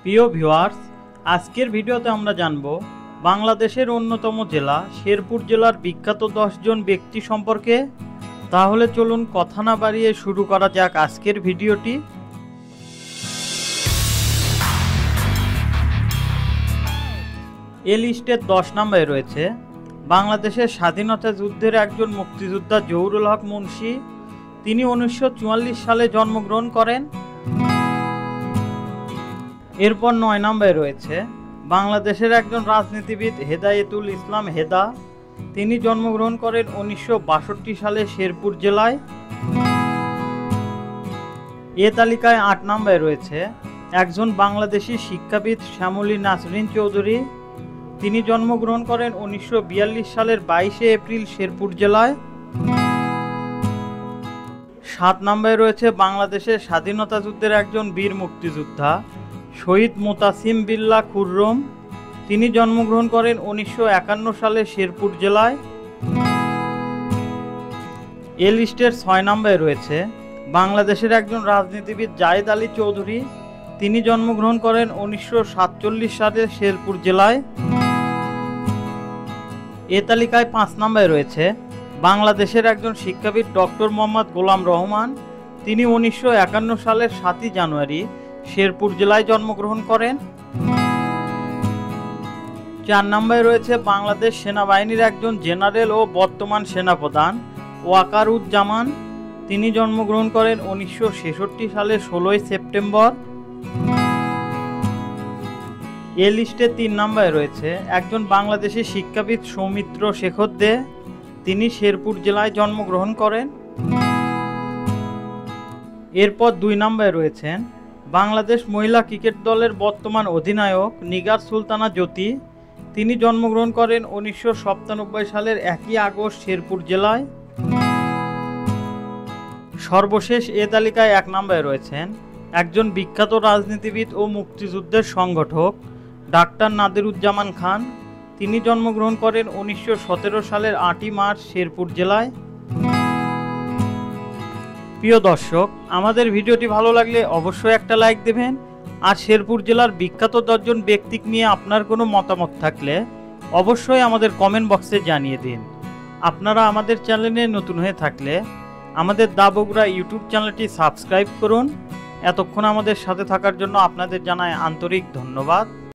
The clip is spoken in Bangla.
প্রিয় ভিউয়ার্স, আজকের ভিডিওতে আমরা জানব বাংলাদেশের অন্যতম জেলা শেরপুর জেলার বিখ্যাত 10 জন ব্যক্তি সম্পর্কে। তাহলে চলুন কথা না বাড়িয়ে শুরু করা যাক আজকের ভিডিওটি। এই লিস্টের 10 নম্বরে রয়েছে বাংলাদেশের স্বাধীনতা যুদ্ধের একজন মুক্তিযোদ্ধা জহুরুল হক মুন্সী। তিনি 1944 সালে জন্মগ্রহণ করেন। এরপর 9 নম্বরে রয়েছে বাংলাদেশের একজন রাজনীতিবিদ হেদায়েতুল ইসলাম হেদা। তিনি জন্মগ্রহণ করেন 1962 সালে শেরপুর জেলায়। এ তালিকায় 8 নম্বরে রয়েছে একজন বাংলাদেশি শিক্ষাবিদ শ্যামলী নাসরিন চৌধুরী। তিনি জন্মগ্রহণ করেন 1942 সালের 22 এপ্রিল শেরপুর জেলায়। 7 নম্বরে রয়েছে বাংলাদেশের স্বাধীনতা যুদ্ধের একজন বীর মুক্তিযোদ্ধা শহীদ মোতাসিম বিল্লাহ খুররম। তিনি জন্মগ্রহণ করেন 1951 সালে শেরপুর জেলায়। এ লিস্টের 6 নম্বরে রয়েছে বাংলাদেশের একজন রাজনীতিবিদ জায়েদ আলী চৌধুরী। তিনি জন্মগ্রহণ করেন 1947 সালে শেরপুর জেলায়। এ তালিকায় 5 নম্বরে রয়েছে বাংলাদেশের একজন শিক্ষাবিদ ডক্টর মোহাম্মদ গোলাম রহমান। তিনি 1951 সালের 7 জানুয়ারি শেরপুর জেলায় জন্মগ্রহণ করেন। 4 নম্বরে রয়েছে বাংলাদেশ সেনাবাহিনীর একজন জেনারেল ও বর্তমান সেনাপ্রধান ওয়াকারুজ্জামান। তিনি জন্মগ্রহণ করেন 1966 সালের 16 সেপ্টেম্বর। এ লিস্টে 3 নম্বরে রয়েছে একজন বাংলাদেশি শিক্ষাবিদ সৌমিত্র শেখর দে। তিনি শেরপুর জেলায় জন্মগ্রহণ করেন। এরপর 2 নম্বরে রয়েছেন বাংলাদেশ মহিলা ক্রিকেট দলের বর্তমান অধিনায়ক নিগার সুলতানা জ্যোতি। তিনি জন্মগ্রহণ করেন 1997 সালের 1 আগস্ট শেরপুর জেলায়। সর্বশেষ এ তালিকায় 1 নম্বরে রয়েছেন একজন বিখ্যাত রাজনীতিবিদ ও মুক্তিযুদ্ধের সংগঠক ডাক্তার নাদিরুজ্জামান খান। তিনি জন্মগ্রহণ করেন 1917 সালের 8 মার্চ শেরপুর জেলায়। প্রিয় দর্শক, আমাদের ভিডিওটি ভালো লাগলে অবশ্যই একটা লাইক দেবেন। আর শেরপুর জেলার বিখ্যাত 10 জন ব্যক্তি নিয়ে আপনার কোনো মতামত থাকলে অবশ্যই আমাদের কমেন্ট বক্সে জানিয়ে দিন। আপনারা আমাদের চ্যানেলে নতুন হয়ে থাকলে আমাদের দা বগুড়া ইউটিউব চ্যানেলটি সাবস্ক্রাইব করুন। এতক্ষণ আমাদের সাথে থাকার জন্য আপনাদের জানাই আন্তরিক ধন্যবাদ।